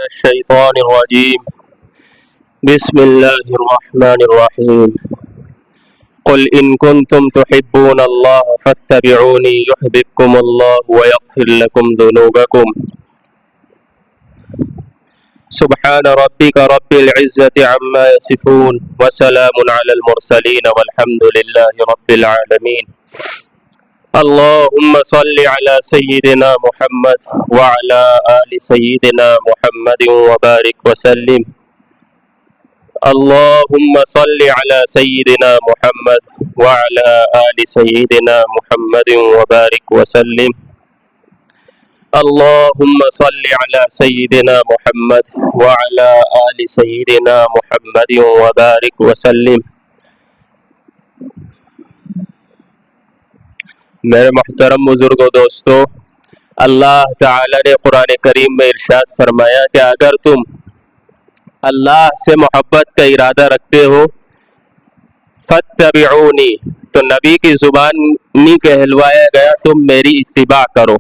الشيطان الرجيم بسم الله الرحمن الرحيم قل إن كنتم تحبون الله فاتبعوني يحببكم الله ويغفر لكم ذنوبكم سبحان ربك رب العزة عما يصفون وسلام على المرسلين والحمد لله رب العالمين اللهم صل على سيدنا محمد وعلى آل سيدنا محمد وبارك وسلم اللهم صل على سيدنا محمد وعلى آل سيدنا محمد وبارك وسلم اللهم صل على سيدنا محمد وعلى آل سيدنا محمد وبارك وسلم میرے محترم بزرگوں دوستو، اللہ تعالی نے قرآن کریم میں ارشاد فرمایا کہ اگر تم اللہ سے محبت کا ارادہ رکھتے ہو فاتبعونی، تو نبی کی زبان نہیں کہلوایا گیا تم میری اتباع کرو۔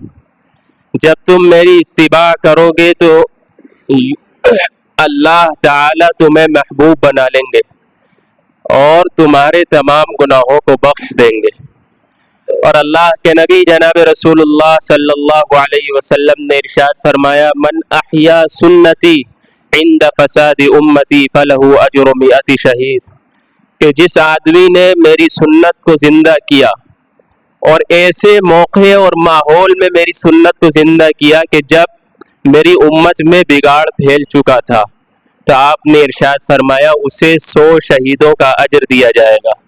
جب تم میری اتباع کرو گے تو اللہ تعالی تمہیں محبوب بنا لیں گے اور تمہارے تمام گناہوں کو بخش دیں گے۔ اور اللہ کے نبی جناب رسول اللہ صلی اللہ علیہ وسلم نے ارشاد فرمایا من احیا سنتی عند فساد امتی فلہ اجر 100 شہید، کہ جس آدمی نے میری سنت کو زندہ کیا اور ایسے موقع اور ماحول میں میری سنت کو زندہ کیا کہ جب میری امت میں بگاڑ پھیل چکا تھا، تو آپ نے ارشاد فرمایا اسے 100 شہیدوں کا اجر دیا جائے گا۔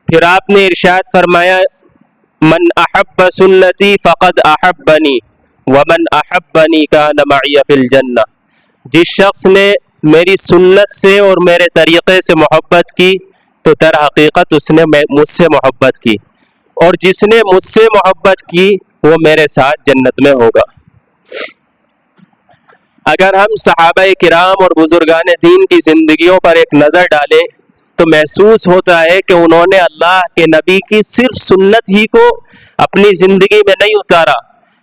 پھر آپ نے ارشاد فرمایا من احب سنتی فقد احبنی ومن احبنی کان معی فی الجنہ، جس شخص نے میری سنت سے اور میرے طریقے سے محبت کی تو در حقیقت اس نے مجھ سے محبت کی، اور جس نے مجھ سے محبت کی وہ میرے ساتھ جنت میں ہوگا۔ اگر ہم صحابہ کرام اور بزرگان دین کی زندگیوں پر ایک نظر ڈالیں تو محسوس ہوتا ہے کہ انہوں نے اللہ کے نبی کی صرف سنت ہی کو اپنی زندگی میں نہیں اتارا،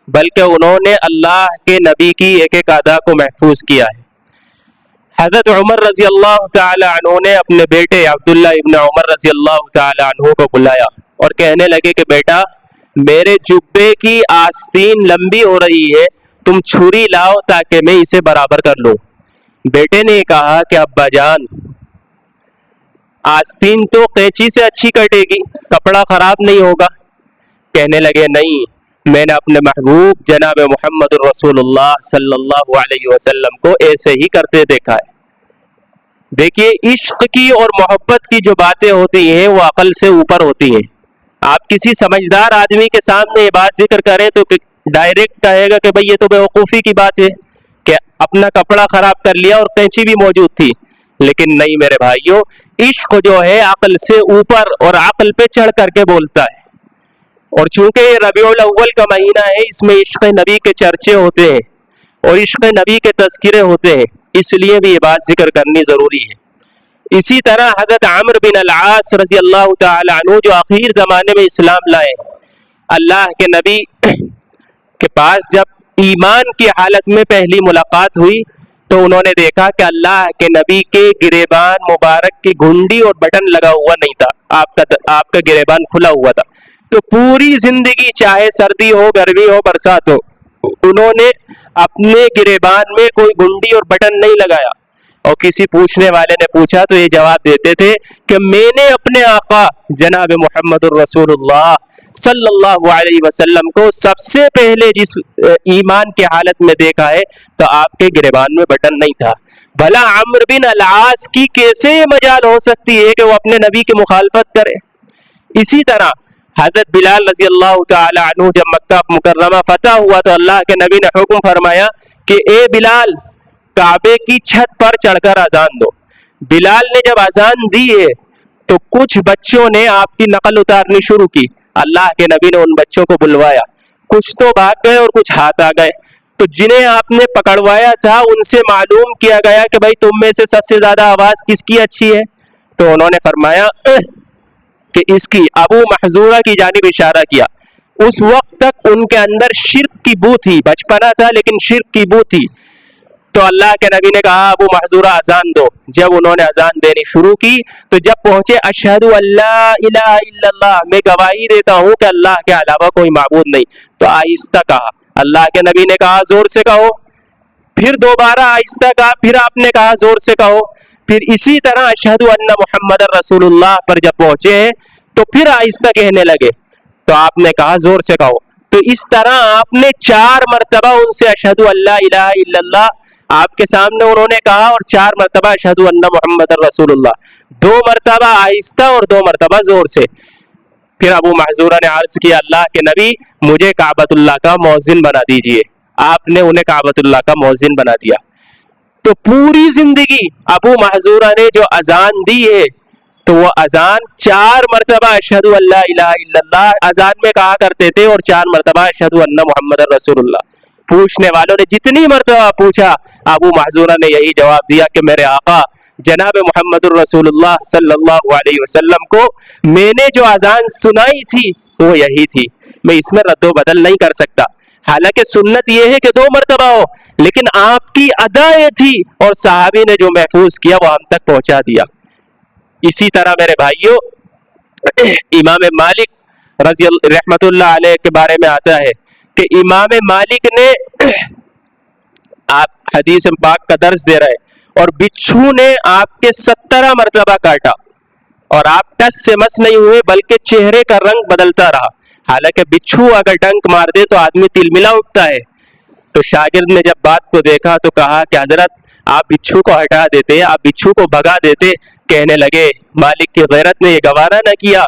بلکہ انہوں نے اللہ کے نبی کی ایک ایک ادا کو محفوظ کیا ہے۔ حضرت عمر رضی اللہ تعالی عنہ نے اپنے بیٹے عبداللہ ابن عمر رضی اللہ تعالی عنہ کو بلایا اور کہنے لگے کہ بیٹا، میرے جبے کی آستین لمبی ہو رہی ہے، تم چھری لاؤ تاکہ میں اسے برابر کر لوں۔ بیٹے نے کہا کہ ابا جان، آستین تو قینچی سے اچھی کٹے گی، کپڑا خراب نہیں ہوگا۔ کہنے لگے نہیں، میں نے اپنے محبوب جناب محمد رسول اللہ صلی اللہ علیہ وسلم کو ایسے ہی کرتے دیکھا ہے۔ دیکھیے، عشق کی اور محبت کی جو باتیں ہوتی ہیں وہ عقل سے اوپر ہوتی ہیں۔ آپ کسی سمجھدار آدمی کے سامنے یہ بات ذکر کریں تو ڈائریکٹ کہے گا کہ بھئی یہ تو بیوقوفی کی بات ہے کہ اپنا کپڑا خراب کر لیا اور قینچی بھی موجود تھی۔ لیکن نہیں میرے بھائیوں، عشق جو ہے عقل سے اوپر اور عقل پہ چڑھ کر کے بولتا ہے۔ اور چونکہ یہ ربیع الاول کا مہینہ ہے، اس میں عشق نبی کے چرچے ہوتے ہیں اور عشق نبی کے تذکرے ہوتے ہیں، اس لیے بھی یہ بات ذکر کرنی ضروری ہے۔ اسی طرح حضرت عمرو بن العاص رضی اللہ تعالی عنہ جو آخر زمانے میں اسلام لائے، اللہ کے نبی کے پاس جب ایمان کی حالت میں پہلی ملاقات ہوئی تو انہوں نے دیکھا کہ اللہ کے نبی کے گریبان مبارک کی گھنڈی اور بٹن لگا ہوا نہیں تھا، آپ کا گریبان کھلا ہوا تھا۔ تو پوری زندگی، چاہے سردی ہو، گرمی ہو، برسات ہو، انہوں نے اپنے گریبان میں کوئی گھنڈی اور بٹن نہیں لگایا۔ اور کسی پوچھنے والے نے پوچھا تو یہ جواب دیتے تھے کہ میں نے اپنے آقا جناب محمد الرسول اللہ صلی اللہ علیہ وسلم کو سب سے پہلے جس ایمان کی حالت میں دیکھا ہے تو آپ کے گریبان میں بٹن نہیں تھا۔ بھلا عمرو بن العاص کی کیسے مجال ہو سکتی ہے کہ وہ اپنے نبی کی مخالفت کرے؟ اسی طرح حضرت بلال رضی اللہ تعالی عنہ جب مکہ مکرمہ فتح ہوا تو اللہ کے نبی نے حکم فرمایا کہ اے بلال، کعبے کی چھت پر چڑھ کر اذان دو۔ بلال نے جب اذان دی ہے تو کچھ بچوں نے آپ کی نقل اتارنی شروع کی۔ اللہ کے نبی نے ان بچوں کو بلوایا، کچھ تو بھاگ گئے اور کچھ ہاتھ آ گئے۔ تو جنہیں آپ نے پکڑوایا تھا ان سے معلوم کیا گیا کہ بھائی تم میں سے سب سے زیادہ آواز کس کی اچھی ہے؟ تو انہوں نے فرمایا کہ اس کی، ابو محذورہ کی جانب اشارہ کیا۔ اس وقت تک ان کے اندر شرک کی بو تھی، بچپنا تھا لیکن شرک کی بو تھی۔ تو اللہ کے نبی نے کہا ابو محذورہ اذان دو. جب انہوں نے اذان دینی شروع کی تو جب پہنچے اشہد ان لا الہ الا اللہ, میں گواہی دیتا ہوں کہ اللہ کے علاوہ کوئی معبود نہیں, تو آہستہ کہا. اللہ کے نبی نے کہا زور سے کہو, پھر دوبارہ آہستہ کہا, پھر آپ نے کہا زور سے کہو, پھر اسی طرح اشہد ان محمد رسول اللہ پر جب پہنچے ہیں تو پھر آہستہ کہنے لگے, تو آپ نے کہا زور سے کہو. تو اس طرح آپ نے 4 مرتبہ ان سے اشہد ان لا الہ الا اللہ آپ کے سامنے انہوں نے کہا, اور 4 مرتبہ اشہد ان محمد رسول اللہ, 2 مرتبہ آہستہ اور 2 مرتبہ زور سے. پھر ابو محذورہ نے عرض کیا اللہ کے نبی مجھے کعبۃ اللہ کا مؤذن بنا دیجئے. آپ نے انہیں کعبۃ اللہ کا مؤذن بنا دیا. تو پوری زندگی ابو محذورہ نے جو اذان دی ہے تو وہ اذان 4 مرتبہ اشہد ان لا الہ الا اللہ اذان میں کہا کرتے تھے, اور 4 مرتبہ اشہد ان محمد رسول اللہ. پوچھنے والوں نے جتنی مرتبہ پوچھا ابو محذورہ نے یہی جواب دیا کہ میرے آقا جناب محمد الرسول اللہ صلی اللہ علیہ وسلم کو میں نے جو اذان سنائی تھی وہ یہی تھی, میں اس میں رد و بدل نہیں کر سکتا. حالانکہ سنت یہ ہے کہ 2 مرتبہ ہو, لیکن آپ کی ادا یہ تھی اور صحابی نے جو محفوظ کیا وہ ہم تک پہنچا دیا. اسی طرح میرے بھائیوں امام مالک رضی اللہ رحمت اللہ علیہ کے بارے میں آتا ہے کہ امام مالک نے آپ حدیث پاک کا درس دے رہے اور بچھو نے آپ کے 17 مرتبہ کاٹا اور آپ ٹس سے مس نہیں ہوئے بلکہ چہرے کا رنگ بدلتا رہا. حالانکہ بچھو اگر ڈنک مار دے تو آدمی تلملا اٹھتا ہے. تو شاگرد نے جب بات کو دیکھا تو کہا کہ حضرت آپ بچھو کو ہٹا دیتے, آپ بچھو کو بھگا دیتے. کہنے لگے مالک کی غیرت نے یہ گوارا نہ کیا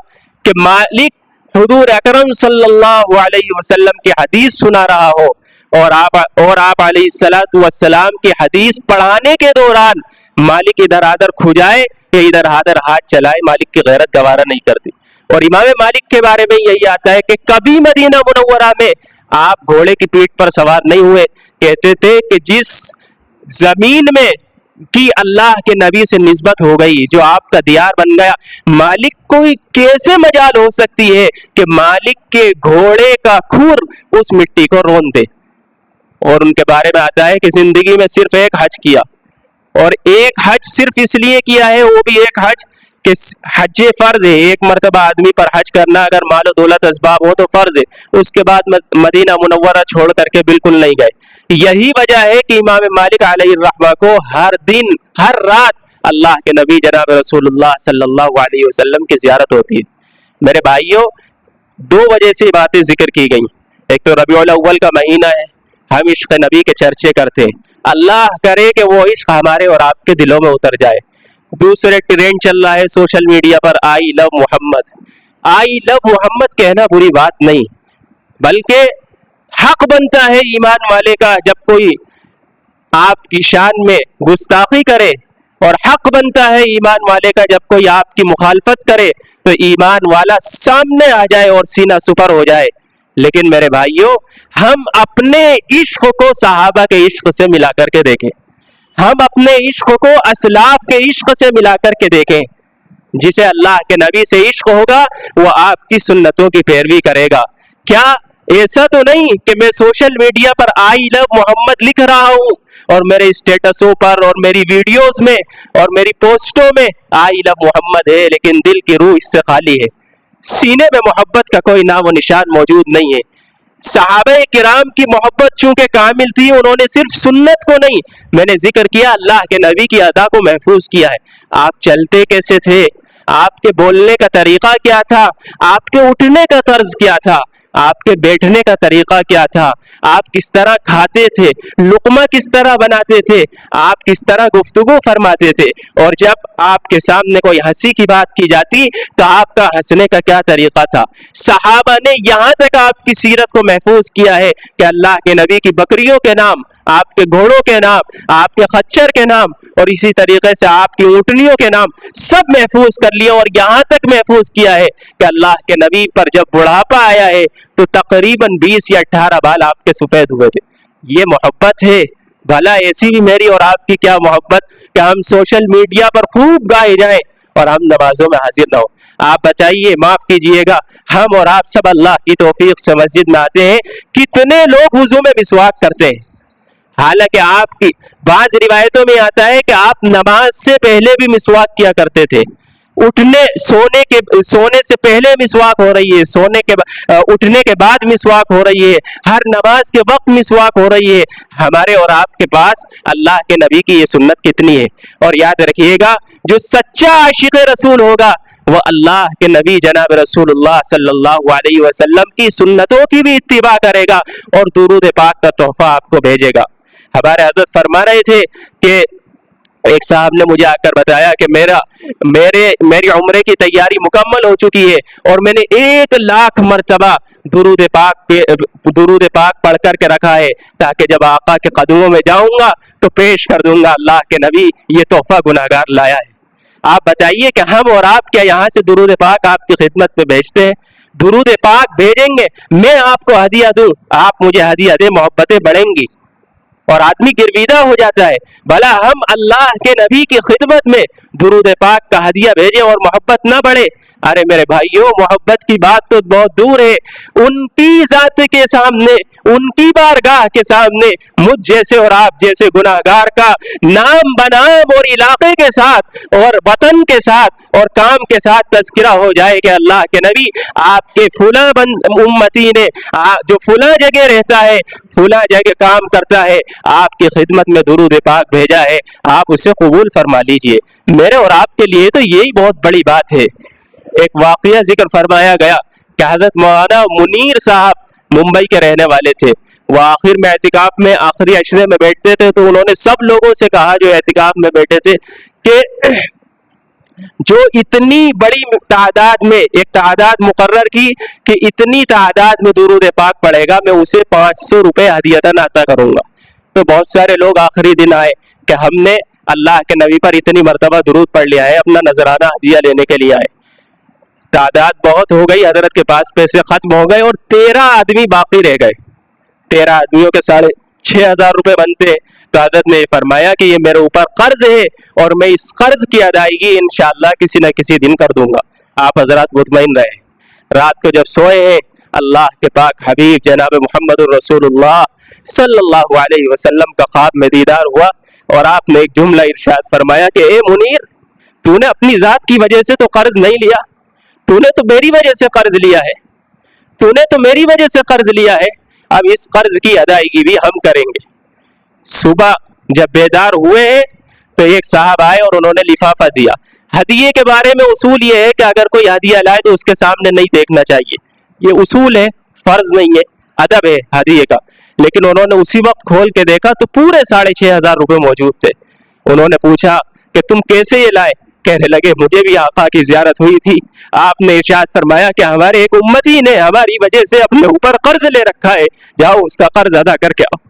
کہ مالک حضور اکرم صلی اللہ علیہ وسلم کی حدیث سنا رہا ہو اور آپ علیہ الصلوۃ والسلام کی حدیث پڑھانے کے دوران مالک ادھر ادھر کھجائے یا ادھر ادھر ہاتھ چلائے. مالک کی غیرت گوارا نہیں کرتی. اور امام مالک کے بارے میں یہی آتا ہے کہ کبھی مدینہ منورہ میں آپ گھوڑے کی پیٹھ پر سوار نہیں ہوئے. کہتے تھے کہ جس زمین میں کی اللہ کے نبی سے نسبت ہو گئی, جو آپ کا دیار بن گیا, مالک کوئی کیسے مجال ہو سکتی ہے کہ مالک کے گھوڑے کا کھور اس مٹی کو رون دے. اور ان کے بارے میں آتا ہے کہ زندگی میں صرف ایک حج کیا, اور ایک حج صرف اس لیے کیا ہے, وہ بھی ایک حج کہ حج فرض ہے. ایک مرتبہ آدمی پر حج کرنا اگر مال و دولت اسباب ہو تو فرض ہے. اس کے بعد مدینہ منورہ چھوڑ کر کے بالکل نہیں گئے. یہی وجہ ہے کہ امام مالک علیہ الرحمہ کو ہر دن ہر رات اللہ کے نبی جناب رسول اللہ صلی اللہ علیہ وسلم کی زیارت ہوتی ہے. میرے بھائیوں 2 وجہ سے باتیں ذکر کی گئیں. ایک تو ربیع الاول کا مہینہ ہے, ہم عشق نبی کے چرچے کرتے ہیں, اللہ کرے کہ وہ عشق ہمارے اور آپ کے دلوں میں اتر جائے. دوسرے ٹرینڈ چل رہا ہے سوشل میڈیا پر آئی لو محمد. آئی لو محمد کہنا بری بات نہیں, بلکہ حق بنتا ہے ایمان والے کا جب کوئی آپ کی شان میں گستاخی کرے, اور حق بنتا ہے ایمان والے کا جب کوئی آپ کی مخالفت کرے تو ایمان والا سامنے آ جائے اور سینہ سپر ہو جائے. لیکن میرے بھائیوں ہم اپنے عشق کو صحابہ کے عشق سے ملا کر کے دیکھیں, ہم اپنے عشق کو اسلاف کے عشق سے ملا کر کے دیکھیں. جسے اللہ کے نبی سے عشق ہوگا وہ آپ کی سنتوں کی پیروی کرے گا. کیا ایسا تو نہیں کہ میں سوشل میڈیا پر آئی لو محمد لکھ رہا ہوں اور میرے اسٹیٹسوں پر اور میری ویڈیوز میں اور میری پوسٹوں میں آئی لو محمد ہے, لیکن دل کی روح اس سے خالی ہے, سینے میں محبت کا کوئی نام و نشان موجود نہیں ہے. صحابہ کرام کی محبت چونکہ کامل تھی, انہوں نے صرف سنت کو نہیں, میں نے ذکر کیا اللہ کے نبی کی ادا کو محفوظ کیا ہے. آپ چلتے کیسے تھے, آپ کے بولنے کا طریقہ کیا تھا, آپ کے اٹھنے کا طرز کیا تھا, آپ کے بیٹھنے کا طریقہ کیا تھا, آپ کس طرح کھاتے تھے, لقمہ کس طرح بناتے تھے, آپ کس طرح گفتگو فرماتے تھے, اور جب آپ کے سامنے کوئی ہنسی کی بات کی جاتی تو آپ کا ہنسنے کا کیا طریقہ تھا. صحابہ نے یہاں تک آپ کی سیرت کو محفوظ کیا ہے کہ اللہ کے نبی کی بکریوں کے نام, آپ کے گھوڑوں کے نام, آپ کے خچر کے نام, اور اسی طریقے سے آپ کی اونٹنیوں کے نام سب محفوظ کر لیا, اور یہاں تک محفوظ کیا ہے کہ اللہ کے نبی پر جب بڑھاپا آیا ہے تو تقریباً 20 یا 18 بال آپ کے سفید ہوئے تھے. یہ محبت ہے. بھلا ایسی بھی میری اور آپ کی کیا محبت کہ ہم سوشل میڈیا پر خوب گائے جائیں اور ہم نمازوں میں حاضر نہ ہو. آپ بتائیے, معاف کیجئے گا, ہم اور آپ سب اللہ کی توفیق سے مسجد میں آتے ہیں, کتنے لوگ وضو میں مسواک کرتے ہیں, حالانکہ آپ کی بعض روایتوں میں آتا ہے کہ آپ نماز سے پہلے بھی مسواک کیا کرتے تھے، سونے سے پہلے مسواک ہو رہی ہے، اٹھنے کے بعد مسواک ہو رہی ہے، ہر نماز کے وقت مسواک ہو رہی ہے۔ ہمارے اور آپ کے پاس اللہ کے نبی کی یہ سنت کتنی ہے۔ اور یاد رکھیے گا، جو سچا عاشق رسول ہوگا وہ اللہ کے نبی جناب رسول اللہ صلی اللہ علیہ وسلم کی سنتوں کی بھی اتباع کرے گا اور درود پاک کا تحفہ آپ کو بھیجے گا۔ ہمارے حضرت فرما رہے تھے کہ ایک صاحب نے مجھے آ کر بتایا کہ میری عمرے کی تیاری مکمل ہو چکی ہے اور میں نے 1,00,000 مرتبہ درود پاک پڑھ کر کے رکھا ہے تاکہ جب آقا کے قدموں میں جاؤں گا تو پیش کر دوں گا، اللہ کے نبی یہ تحفہ گناہگار لایا ہے۔ آپ بتائیے کہ ہم اور آپ کیا یہاں سے درود پاک آپ کی خدمت میں بھیجتے ہیں؟ درود پاک بھیجیں گے، میں آپ کو ہدیہ دوں، آپ مجھے ہدیہ دیں، محبتیں بڑھیں گی اور آدمی گرویدہ ہو جاتا ہے۔ بھلا ہم اللہ کے نبی کی خدمت میں درود پاک کا ہدیہ بھیجیں اور محبت نہ بڑھے؟ ارے میرے بھائیوں، محبت کی بات تو بہت دور ہے، ان کی ذات کے سامنے، ان کی بارگاہ کے سامنے مجھ جیسے اور آپ جیسے گناہگار کا نام بنام اور علاقے کے ساتھ اور وطن کے ساتھ اور کام کے ساتھ تذکرہ ہو جائے کہ اللہ کے نبی آپ کے فلاں امتی نے جو فلاں جگہ رہتا ہے، فلاں جگہ کام کرتا ہے، آپ کی خدمت میں درود پاک بھیجا ہے، آپ اسے قبول فرما لیجئے۔ میرے اور آپ کے لیے تو یہی بہت بڑی بات ہے۔ ایک واقعہ ذکر فرمایا گیا کہ حضرت مولانا منیر صاحب ممبئی کے رہنے والے تھے، وہ آخر میں اعتکاف میں آخری عشرے میں بیٹھتے تھے، تو انہوں نے سب لوگوں سے کہا جو اعتکاف میں بیٹھے تھے کہ جو اتنی بڑی تعداد میں ایک تعداد مقرر کی کہ اتنی تعداد میں درود پاک پڑھے گا میں اسے 500 روپے ہدیۃً عطا کروں گا۔ تو بہت سارے لوگ آخری دن آئے کہ ہم نے اللہ کے نبی پر اتنی مرتبہ درود پڑھ لیا ہے، اپنا نذرانہ ہدیہ لینے کے لیے آئے۔ تعداد بہت ہو گئی، حضرت کے پاس پیسے ختم ہو گئے اور 13 آدمی باقی رہ گئے۔ 13 آدمیوں کے 6,500 روپے بنتے۔ تو حضرت نے فرمایا کہ یہ میرے اوپر قرض ہے اور میں اس قرض کی ادائیگی انشاءاللہ کسی نہ کسی دن کر دوں گا، آپ حضرات مطمئن رہے۔ رات کو جب سوئے ہیں، اللہ کے پاک حبیب جناب محمد الرسول اللہ صلی اللہ علیہ وسلم کا خواب میں دیدار ہوا اور آپ نے ایک جملہ ارشاد فرمایا کہ اے منیر، تو نے اپنی ذات کی وجہ سے تو قرض نہیں لیا، تو نے تو میری وجہ سے قرض لیا ہے، تو نے تو میری وجہ سے قرض لیا ہے، اب اس قرض کی ادائیگی بھی ہم کریں گے۔ صبح جب بیدار ہوئے ہیں تو ایک صاحب آئے اور انہوں نے لفافہ دیا۔ ہدیے کے بارے میں اصول یہ ہے کہ اگر کوئی ہدیہ لائے تو اس کے سامنے نہیں دیکھنا چاہیے، یہ اصول ہے، فرض نہیں ہے، ادب ہے ہدیے کا۔ لیکن انہوں نے اسی وقت کھول کے دیکھا تو پورے 6,500 روپے موجود تھے۔ انہوں نے پوچھا کہ تم کیسے یہ لائے؟ کہنے لگے مجھے بھی آقا کی زیارت ہوئی تھی، آپ نے ارشاد فرمایا کہ ہمارے ایک امتی نے ہماری وجہ سے اپنے اوپر قرض لے رکھا ہے، جاؤ اس کا قرض ادا کر کے آؤ۔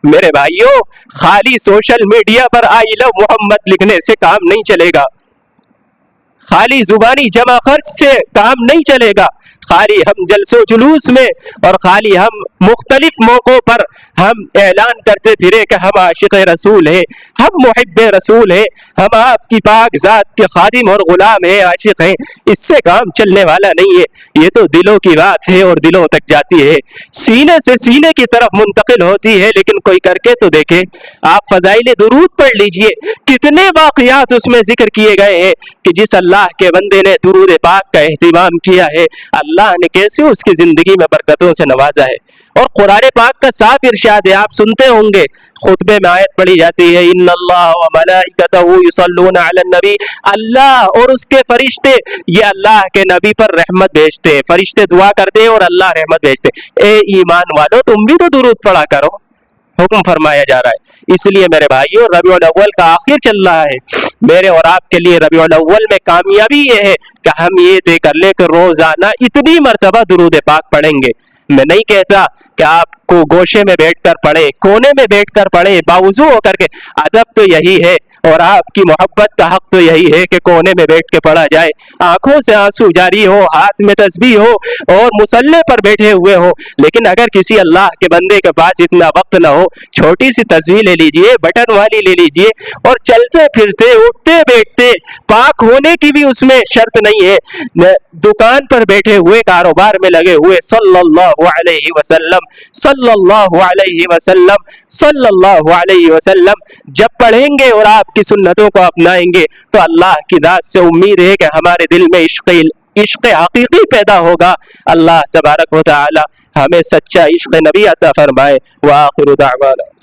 میرے بھائیوں، خالی سوشل میڈیا پر آئی لو محمد لکھنے سے کام نہیں چلے گا، خالی زبانی جمع خرچ سے کام نہیں چلے گا، خالی ہم جلسے و جلوس میں اور خالی ہم مختلف موقعوں پر ہم اعلان کرتے پھرے کہ ہم عاشق رسول ہیں، ہم محب رسول ہیں، ہم آپ کی پاک ذات کے خادم اور غلام ہیں، عاشق ہیں، اس سے کام چلنے والا نہیں ہے۔ یہ تو دلوں کی بات ہے اور دلوں تک جاتی ہے، سینے سے سینے کی طرف منتقل ہوتی ہے، لیکن کوئی کر کے تو دیکھے۔ آپ فضائل درود پڑھ لیجئے، کتنے واقعات اس میں ذکر کیے گئے ہیں کہ جس اللہ کے بندے نے درود پاک کا اہتمام کیا ہے، اللہ نے کیسے اس کی زندگی میں برکتوں سے نوازا ہے۔ اور قرآن پاک کا صاف ارشاد ہے، آپ سنتے ہوں گے، خطبے میں آیت پڑھی جاتی ہے، ان اللہ و ملائکتہ یصلون علی النبی، اللہ اور اس کے فرشتے یہ اللہ کے نبی پر رحمت بھیجتے ہیں، فرشتے دعا کرتے ہیں اور اللہ رحمت بھیجتے ہیں۔ اے ایمان والو، تم بھی تو درود پڑھا کرو، حکم فرمایا جا رہا ہے۔ اس لیے میرے بھائیوں، ربیع الاول کا آخر چل رہا ہے، میرے اور آپ کے لیے ربیع الاول میں کامیابی یہ ہے کہ ہم یہ طے کر لیں کہ روزانہ اتنی مرتبہ درود پاک پڑھیں گے۔ میں نہیں کہتا کہ آپ کو گوشے میں بیٹھ کر پڑھیں، کونے میں بیٹھ کر پڑھیں، باوضو ہو کر کے، ادب تو یہی ہے اور آپ کی محبت کا حق تو یہی ہے کہ کونے میں بیٹھ کے پڑھا جائے، آنکھوں سے آنسو جاری ہو، ہاتھ میں تسبیح ہو اور مصلی پر بیٹھے ہوئے ہو۔ لیکن اگر کسی اللہ کے بندے کے پاس اتنا وقت نہ ہو، چھوٹی سی تصویر لے لیجئے، بٹن والی لے لیجئے اور چلتے پھرتے اٹھتے بیٹھتے، پاک ہونے کی بھی اس میں شرط نہیں ہے، دکان پر بیٹھے ہوئے، کاروبار میں لگے ہوئے، صلی اللہ علیہ وسلم صلی اللہ علیہ وسلم جب پڑھیں گے اور آپ کی سنتوں کو اپنائیں گے تو اللہ کی ذات سے امید ہے کہ ہمارے دل میں عشق حقیقی پیدا ہوگا. اللہ تبارک و تعالی ہمیں سچا عشق نبی عطا فرمائے. وآخر دعوانا